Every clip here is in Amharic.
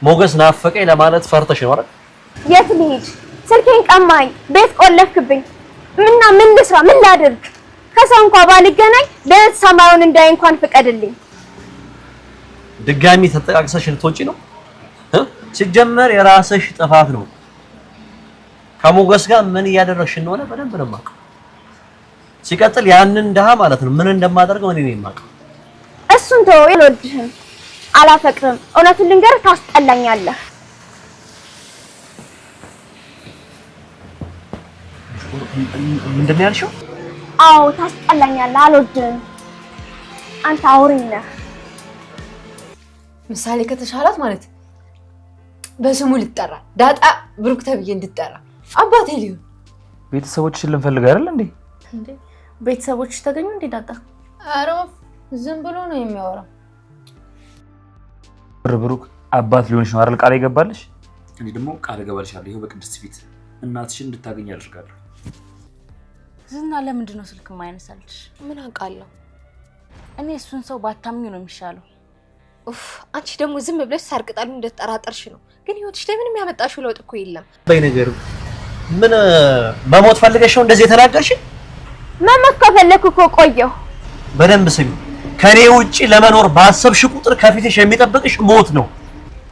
ሞገስ ናፈቀኝ ለማለት ፈርተሽ ነው አይደል? የት ልሂድ? ስልኬን ቀማኝ፣ ቤት ቆለፍክብኝ። ምን ልስራ? ምን ላድርግ? ከሰው እንኳን ባልገናኝ ቢያንስ ሰማዩን እንዳይ እንኳን ፍቀድልኝ። ድጋሚ ተጠቃቅሰሽ ልትወጪ ነው? ሲጀመር የራስሽ ጥፋት ነው። ከሞገስ ጋር ምን እያደረግሽ እንደሆነ በደንብ ነው የማውቀው። ሲቀጥል ያንን ደሃ ማለት ነው ምን እንደማደርገው እኔ ነኝ የማውቀው። እሱን ተው፣ አልወድህም፣ አላፈቅርም። እውነቱን ልንገርህ ታስጠላኛለህ። ምንድን ነው ያልሽው? አዎ ታስጠላኛለህ፣ አልወድህም። አንተ አውሬ ነህ። ምሳሌ ከተሻላት ማለት በስሙ ልጠራ ዳጣ ብሩክ ተብዬ እንድጠራ አባቴ ሊሆን ቤተሰቦችሽን ልንፈልግ አይደል እንዴ? ቤተሰቦችሽ ተገኙ እንዴ ዳጣ? ኧረ ዝም ብሎ ነው የሚያወራው። ብሩክ አባት ሊሆንሽ ነው አይደል ቃል ይገባልሽ? እኔ ደግሞ ቃል እገባልሻለሁ ይሄው በቅድስት ፊት እናትሽን እንድታገኝ አድርጋለሁ። ዝና ለምንድን ነው ስልክ የማይነሳልሽ? ምን አውቃለሁ እኔ እሱን ሰው ባታምኙ ነው የሚሻለው። ኡፍ አንቺ ደግሞ ዝም ብለሽ ሳርቅጣሉ እንደተጠራጠርሽ ነው። ግን ህይወትሽ ላይ ምንም ያመጣሽው ለውጥ እኮ የለም። በይ ነገር ምን መሞት ፈልገሽ ነው እንደዚህ የተናገርሽ? መሞት ከፈለኩ እኮ ቆየሁ። በደንብ ስሚ፣ ከኔ ውጪ ለመኖር ባሰብሽ ቁጥር ከፊትሽ የሚጠብቅሽ ሞት ነው።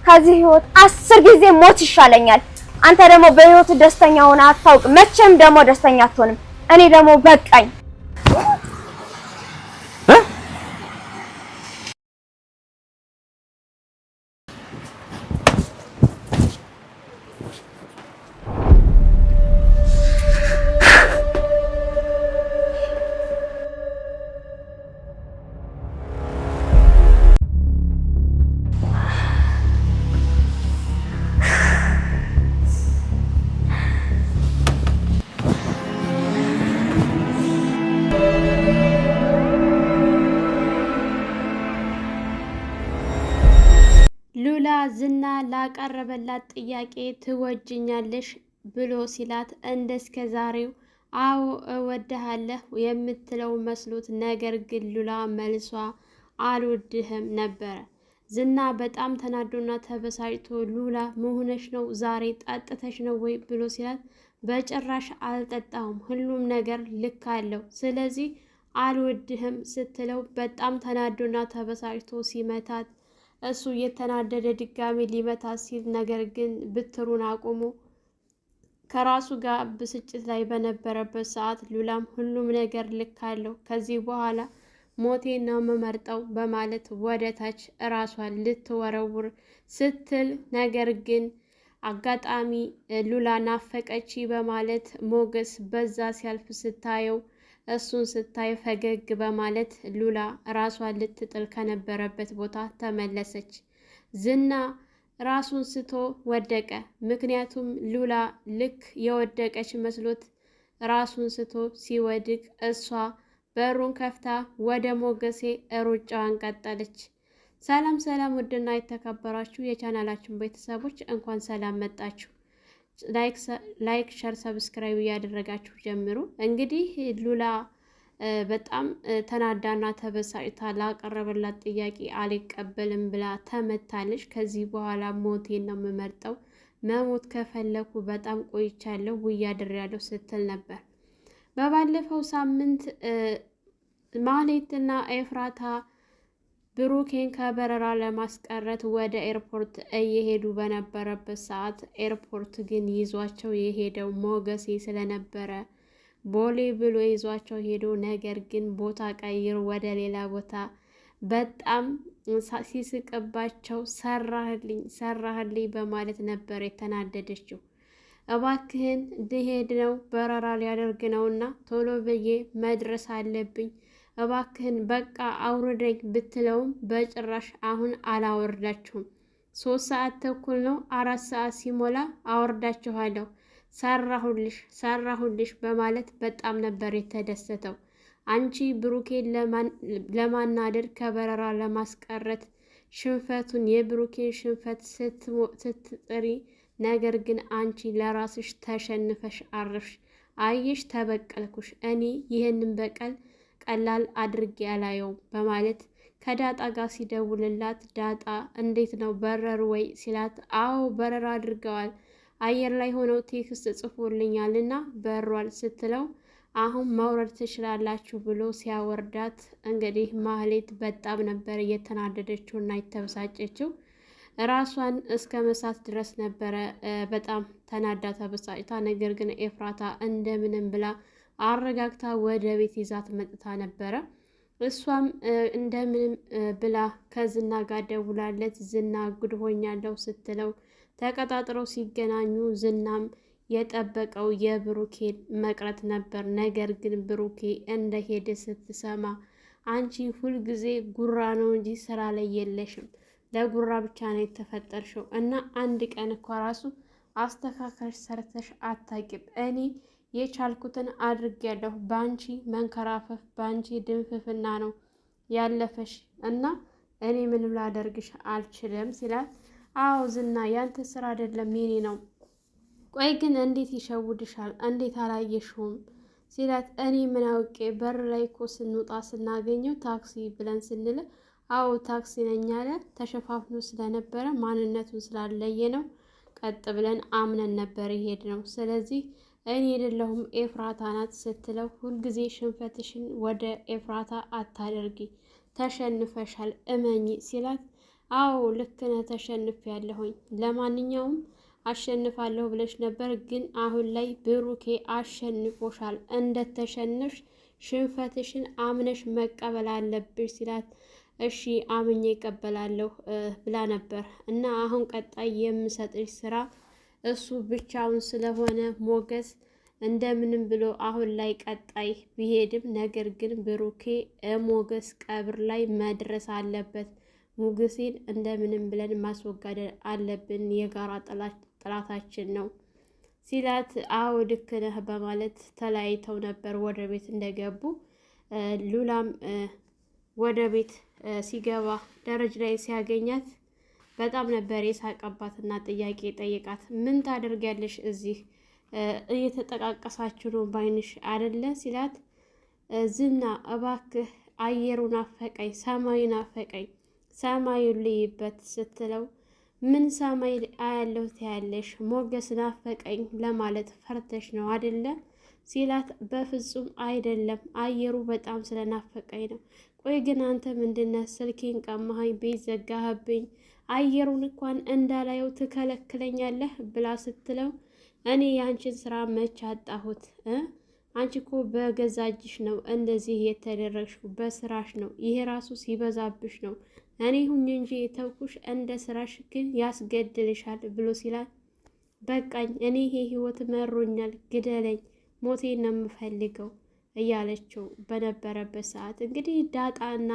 ከዚህ ህይወት 10 ጊዜ ሞት ይሻለኛል። አንተ ደግሞ በህይወት ደስተኛ ሆነ አታውቅ። መቼም ደግሞ ደስተኛ አትሆንም። እኔ ደግሞ በቃኝ። ሉላ ዝና ላቀረበላት ጥያቄ ትወጅኛለሽ ብሎ ሲላት እንደስከ ዛሬው አዎ እወድሃለሁ የምትለው መስሎት፣ ነገር ግን ሉላ መልሷ አልወድህም ነበረ። ዝና በጣም ተናዶና ተበሳጭቶ ሉላ መሆነሽ ነው ዛሬ ጠጥተሽ ነው ወይ ብሎ ሲላት በጭራሽ አልጠጣሁም፣ ሁሉም ነገር ልክ አለው፣ ስለዚህ አልወድህም ስትለው በጣም ተናዶና ተበሳጭቶ ሲመታት እሱ የተናደደ ድጋሚ ሊመታት ሲል ነገር ግን ብትሩን አቁሞ ከራሱ ጋር ብስጭት ላይ በነበረበት ሰዓት ሉላም ሁሉም ነገር ልክ አለው፣ ከዚህ በኋላ ሞቴን ነው የምመርጠው በማለት ወደ ታች ራሷን ልትወረውር ስትል ነገር ግን አጋጣሚ ሉላ ናፈቀች በማለት ሞገስ በዛ ሲያልፍ ስታየው እሱን ስታይ ፈገግ በማለት ሉላ ራሷን ልትጥል ከነበረበት ቦታ ተመለሰች። ዝና ራሱን ስቶ ወደቀ። ምክንያቱም ሉላ ልክ የወደቀች መስሎት ራሱን ስቶ ሲወድቅ እሷ በሩን ከፍታ ወደ ሞገሴ ሩጫዋን ቀጠለች። ሰላም ሰላም! ውድና የተከበራችሁ የቻናላችን ቤተሰቦች እንኳን ሰላም መጣችሁ። ላይክ ሸር ሰብስክራይብ እያደረጋችሁ ጀምሩ። እንግዲህ ሉላ በጣም ተናዳና ተበሳጭታ ላቀረበላት ጥያቄ አልቀበልም ብላ ተመታለች። ከዚህ በኋላ ሞቴን ነው የምመርጠው፣ መሞት ከፈለኩ በጣም ቆይቻለሁ ውያድሬያለሁ ስትል ነበር። በባለፈው ሳምንት ማህሌትና ኤፍራታ ብሩኬን ከበረራ ለማስቀረት ወደ ኤርፖርት እየሄዱ በነበረበት ሰዓት ኤርፖርት ግን ይዟቸው የሄደው ሞገሴ ስለነበረ ቦሌ ብሎ ይዟቸው ሄዶ ነገር ግን ቦታ ቀይሮ ወደ ሌላ ቦታ በጣም ሲስቅባቸው ሰራህልኝ በማለት ነበር የተናደደችው። እባክህን ልሄድ ነው በረራ ሊያደርግ ነውና ቶሎ ብዬ መድረስ አለብኝ፣ እባክህን በቃ አውርደኝ ብትለውም በጭራሽ አሁን አላወርዳችሁም፣ 3 ሰዓት ተኩል ነው፣ 4 ሰዓት ሲሞላ አወርዳችኋለሁ፣ ሰራሁልሽ በማለት በጣም ነበር የተደሰተው። አንቺ ብሩኬን ለማናደድ ከበረራ ለማስቀረት የብሩኬን ሽንፈት ስትጥሪ፣ ነገር ግን አንቺ ለራስሽ ተሸንፈሽ አረፍሽ። አየሽ ተበቀልኩሽ፣ እኔ ይህንን በቀል ቀላል አድርጌ አላየውም በማለት ከዳጣ ጋር ሲደውልላት ዳጣ እንዴት ነው በረሩ ወይ ሲላት አዎ በረራ አድርገዋል አየር ላይ ሆነው ቴክስት ጽፎልኛል እና በሯል ስትለው አሁን መውረድ ትችላላችሁ ብሎ ሲያወርዳት እንግዲህ ማህሌት በጣም ነበር እየተናደደችው እና የተበሳጨችው ራሷን እስከ መሳት ድረስ ነበረ በጣም ተናዳ ተበሳጭታ። ነገር ግን ኤፍራታ እንደምንም ብላ አረጋግታ ወደ ቤት ይዛት መጥታ ነበረ። እሷም እንደምንም ብላ ከዝና ጋር ደውላለት ዝና ጉድ ሆኛለሁ ስትለው ተቀጣጥረው ሲገናኙ ዝናም የጠበቀው የብሩኬን መቅረት ነበር። ነገር ግን ብሩኬ እንደሄደ ስትሰማ አንቺ ሁልጊዜ ጉራ ነው እንጂ ስራ ላይ የለሽም፣ ለጉራ ብቻ ነው የተፈጠርሽው እና አንድ ቀን እኮ ራሱ አስተካከልሽ ሰርተሽ አታቂም። እኔ የቻልኩትን አድርጌያለሁ። ባንቺ መንከራፈፍ ባንቺ ድንፍፍና ነው ያለፈሽ እና እኔ ምንም ላደርግሽ አልችልም ሲላት አዎ ዝና ያንተ ስራ አይደለም የኔ ነው። ቆይ ግን እንዴት ይሸውድሻል? እንዴት አላየሽውም? ሲላት እኔ ምን አውቄ በር ላይ እኮ ስንወጣ ስናገኘው ታክሲ ብለን ስንል አዎ ታክሲ ነኝ አለ። ተሸፋፍኖ ስለነበረ ማንነቱን ስላለየ ነው ቀጥ ብለን አምነን ነበር ይሄድ ነው። ስለዚህ እኔ አይደለሁም ኤፍራታ ናት ስትለው ሁልጊዜ ሽንፈትሽን ወደ ኤፍራታ አታደርጊ፣ ተሸንፈሻል እመኚ ሲላት አዎ ልክ ነህ ተሸንፌያለሁኝ። ለማንኛውም አሸንፋለሁ ብለሽ ነበር፣ ግን አሁን ላይ ብሩኬ አሸንፎሻል። እንደተሸነፍሽ ሽንፈትሽን አምነሽ መቀበል አለብሽ ሲላት እሺ አምኜ እቀበላለሁ ብላ ነበር። እና አሁን ቀጣይ የምሰጥሽ ስራ እሱ ብቻውን ስለሆነ ሞገስ እንደምንም ብሎ አሁን ላይ ቀጣይ ቢሄድም ነገር ግን ብሩኬ ሞገስ ቀብር ላይ መድረስ አለበት። ሞገሴን እንደምንም ብለን ማስወገድ አለብን፣ የጋራ ጥላታችን ነው ሲላት አዎ ልክ ነህ በማለት ተለያይተው ነበር ወደ ቤት እንደገቡ። ሉላም ወደ ቤት ሲገባ ደረጃ ላይ ሲያገኛት በጣም ነበር የሳቀባትና ጥያቄ ጠየቃት። ምን ታደርጊያለሽ እዚህ እየተጠቃቀሳችሁ ነው ባይንሽ አደለ ሲላት ዝና እባክህ አየሩ ናፈቀኝ፣ ሰማዩ ናፈቀኝ፣ ሰማዩን ልይበት ስትለው ምን ሰማይ አያለሁ ትያለሽ? ሞገስ ናፈቀኝ ለማለት ፈርተሽ ነው አደለ ሲላት በፍጹም አይደለም አየሩ በጣም ስለናፈቀኝ ነው። ቆይ ግን አንተ ምንድነህ ስልኬን ቀማኸኝ፣ ቤት ዘጋህብኝ፣ አየሩን እንኳን እንዳላየው ትከለክለኛለህ ብላ ስትለው እኔ የአንቺን ስራ መች አጣሁት? አንቺ እኮ በገዛ እጅሽ ነው እንደዚህ የተደረግሽው፣ በስራሽ ነው። ይሄ ራሱ ሲበዛብሽ ነው። እኔ ሁኝ እንጂ የተውኩሽ እንደ ስራሽ ግን ያስገድልሻል ብሎ ሲላል በቃኝ፣ እኔ ይሄ ህይወት መሮኛል፣ ግደለኝ፣ ሞቴን ነው የምፈልገው እያለችው በነበረበት ሰዓት እንግዲህ ዳጣና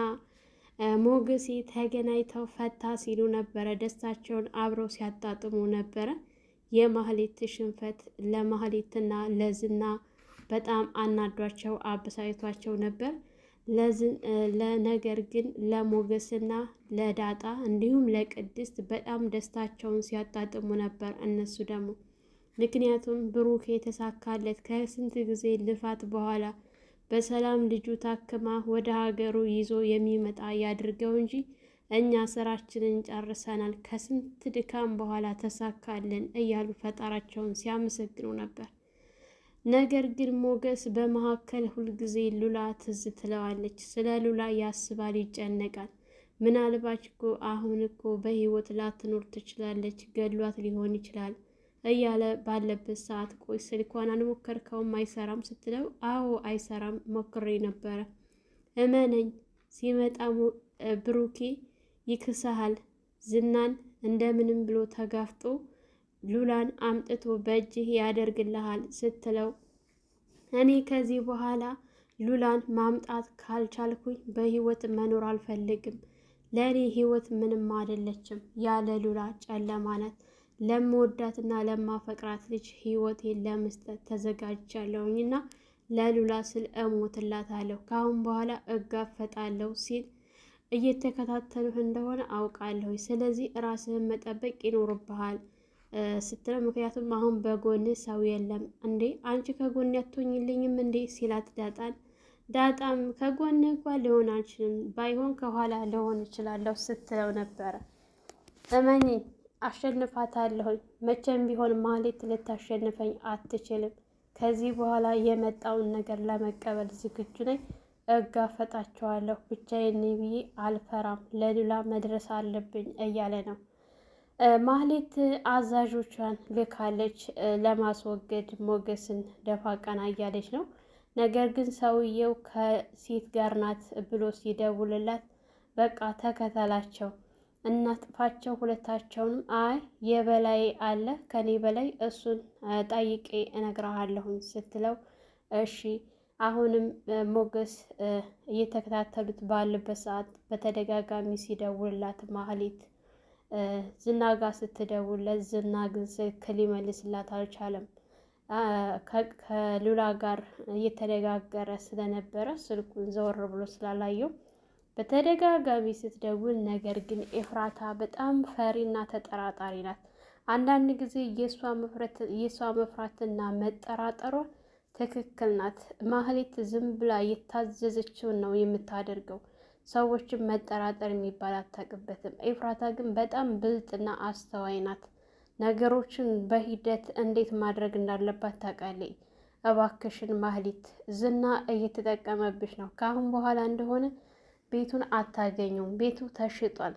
ሞገሴ ተገናኝተው ፈታ ሲሉ ነበረ። ደስታቸውን አብረው ሲያጣጥሙ ነበረ። የማህሌት ሽንፈት ለማህሌትና ለዝና በጣም አናዷቸው አበሳይቷቸው ነበር። ለነገር ግን ለሞገስና ለዳጣ እንዲሁም ለቅድስት በጣም ደስታቸውን ሲያጣጥሙ ነበር እነሱ ደግሞ። ምክንያቱም ብሩክ የተሳካለት ከስንት ጊዜ ልፋት በኋላ በሰላም ልጁ ታክማ ወደ ሀገሩ ይዞ የሚመጣ ያድርገው እንጂ እኛ ስራችንን ጨርሰናል፣ ከስንት ድካም በኋላ ተሳካልን እያሉ ፈጣራቸውን ሲያመሰግኑ ነበር። ነገር ግን ሞገስ በመካከል ሁልጊዜ ሉላ ትዝ ትለዋለች። ስለ ሉላ ያስባል፣ ይጨነቃል። ምናልባት እኮ አሁን እኮ በህይወት ላትኖር ትችላለች፣ ገድሏት ሊሆን ይችላል እያለ ባለበት ሰዓት ቆይ ስልኳን አልሞከርከውም አይሰራም ስትለው አዎ አይሰራም ሞክሬ ነበረ፣ እመነኝ ሲመጣ ብሩኬ ይክሰሃል፣ ዝናን እንደምንም ብሎ ተጋፍጦ ሉላን አምጥቶ በእጅህ ያደርግልሃል ስትለው እኔ ከዚህ በኋላ ሉላን ማምጣት ካልቻልኩኝ በህይወት መኖር አልፈልግም፣ ለእኔ ህይወት ምንም አይደለችም፣ ያለ ሉላ ጨለማ ናት። ለምወዳትና ለማፈቅራት ልጅ ህይወቴን ለመስጠት ተዘጋጅቻለሁኝና ለሉላ ስል እሞትላታለሁ፣ ካሁን በኋላ እጋፈጣለሁ ሲል እየተከታተሉህ እንደሆነ አውቃለሁ፣ ስለዚህ ራስህን መጠበቅ ይኖርብሃል ስትለው ምክንያቱም አሁን በጎን ሰው የለም እንዴ አንቺ ከጎን ያትሆኝልኝም እንዴ ሲላት ዳጣን ዳጣም ከጎን እንኳን ሊሆን አልችልም፣ ባይሆን ከኋላ ሊሆን እችላለሁ ስትለው ነበረ። እመኚኝ አሸንፋታለሁኝ፣ መቼም ቢሆን ማህሌት ልታሸንፈኝ አትችልም። ከዚህ በኋላ የመጣውን ነገር ለመቀበል ዝግጁ ነኝ፣ እጋፈጣቸዋለሁ። ብቻዬን ብዬ አልፈራም፣ ለሉላ መድረስ አለብኝ እያለ ነው። ማህሌት አዛዦቿን ልካለች ለማስወገድ ሞገስን ደፋ ቀና እያለች ነው። ነገር ግን ሰውየው ከሴት ጋር ናት ብሎ ሲደውልላት በቃ ተከተላቸው እናጥፋቸው ሁለታቸውንም። አይ የበላይ አለ ከኔ በላይ እሱን ጠይቄ እነግርሃለሁኝ ስትለው እሺ። አሁንም ሞገስ እየተከታተሉት ባለበት ሰዓት በተደጋጋሚ ሲደውልላት ማህሌት ዝና ጋር ስትደውልለት ዝና ግን ስልክ ሊመልስላት አልቻለም። ከሉላ ጋር እየተነጋገረ ስለነበረ ስልኩን ዘወር ብሎ ስላላየው በተደጋጋሚ ስትደውል፣ ነገር ግን ኤፍራታ በጣም ፈሪና ተጠራጣሪ ናት። አንዳንድ ጊዜ የእሷ መፍራትና መጠራጠሯ ትክክል ናት። ማህሌት ዝም ብላ የታዘዘችውን ነው የምታደርገው። ሰዎችን መጠራጠር የሚባል አታውቅበትም። ኤፍራታ ግን በጣም ብልጥና አስተዋይ ናት። ነገሮችን በሂደት እንዴት ማድረግ እንዳለባት ታውቃለች። እባክሽን ማህሌት ዝና እየተጠቀመብሽ ነው። ከአሁን በኋላ እንደሆነ ቤቱን አታገኙም። ቤቱ ተሽጧል።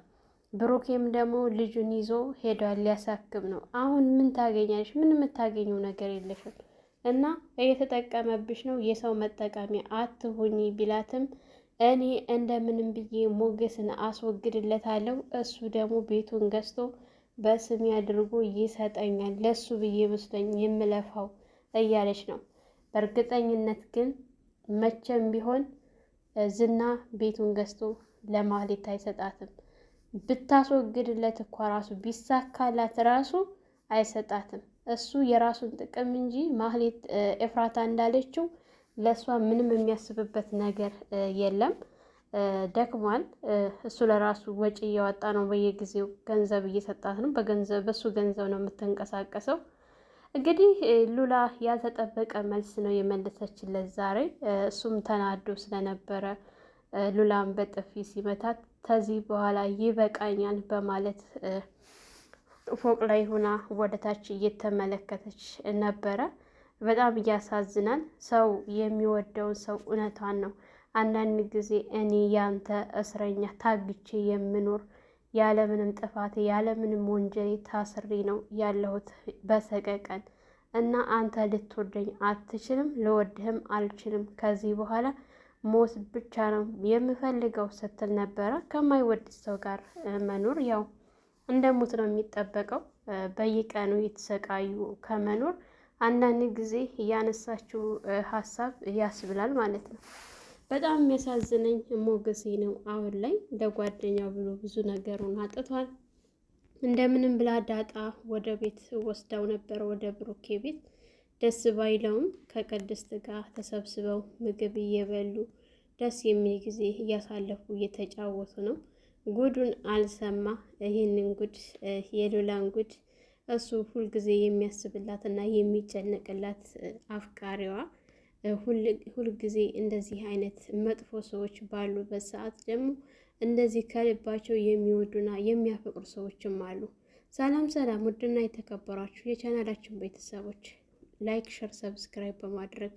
ብሩኬም ደግሞ ልጁን ይዞ ሄዷል፣ ሊያሳክም ነው። አሁን ምን ታገኛለሽ? ምን የምታገኘው ነገር የለሽም እና እየተጠቀመብሽ ነው። የሰው መጠቀሚያ አትሁኚ ቢላትም እኔ እንደምንም ብዬ ሞገስን አስወግድለታለሁ፣ እሱ ደግሞ ቤቱን ገዝቶ በስሜ አድርጎ ይሰጠኛል፣ ለሱ ብዬ መስሎኝ የምለፋው እያለች ነው። በእርግጠኝነት ግን መቼም ቢሆን ዝና ቤቱን ገዝቶ ለማህሌት አይሰጣትም። ብታስወግድለት እኳ ራሱ ቢሳካላት ራሱ አይሰጣትም። እሱ የራሱን ጥቅም እንጂ ማህሌት ኤፍራታ እንዳለችው ለእሷ ምንም የሚያስብበት ነገር የለም። ደክሟል። እሱ ለራሱ ወጪ እያወጣ ነው፣ በየጊዜው ገንዘብ እየሰጣት ነው። በሱ ገንዘብ ነው የምትንቀሳቀሰው። እንግዲህ ሉላ ያልተጠበቀ መልስ ነው የመለሰችለት ዛሬ። እሱም ተናዶ ስለነበረ ሉላን በጥፊ ሲመታት ከዚህ በኋላ ይበቃኛል በማለት ፎቅ ላይ ሆና ወደ ታች እየተመለከተች ነበረ። በጣም እያሳዝናል። ሰው የሚወደውን ሰው እውነቷን ነው። አንዳንድ ጊዜ እኔ ያንተ እስረኛ ታግቼ የምኖር ያለምንም ጥፋቴ ያለምንም ወንጀሌ ታስሬ ነው ያለሁት በሰቀቀን እና አንተ ልትወደኝ አትችልም፣ ልወድህም አልችልም። ከዚህ በኋላ ሞት ብቻ ነው የምፈልገው ስትል ነበረ። ከማይወድ ሰው ጋር መኖር ያው እንደ ሞት ነው የሚጠበቀው። በየቀኑ የተሰቃዩ ከመኖር አንዳንድ ጊዜ ያነሳችው ሀሳብ ያስብላል ማለት ነው። በጣም የሚያሳዝነኝ ሞገሴ ነው። አሁን ላይ ለጓደኛው ብሎ ብዙ ነገሩን አጥቷል። እንደምንም ብላ ዳጣ ወደ ቤት ወስዳው ነበር፣ ወደ ብሩኬ ቤት። ደስ ባይለውም ከቅድስት ጋር ተሰብስበው ምግብ እየበሉ ደስ የሚል ጊዜ እያሳለፉ እየተጫወቱ ነው። ጉዱን አልሰማ። ይህንን ጉድ የሉላን ጉድ እሱ ሁልጊዜ የሚያስብላት እና የሚጨነቅላት አፍቃሪዋ ሁልጊዜ እንደዚህ አይነት መጥፎ ሰዎች ባሉበት ሰዓት ደግሞ እንደዚህ ከልባቸው የሚወዱና የሚያፈቅሩ ሰዎችም አሉ። ሰላም ሰላም! ውድና የተከበራችሁ የቻናላችን ቤተሰቦች ላይክ፣ ሸር፣ ሰብስክራይብ በማድረግ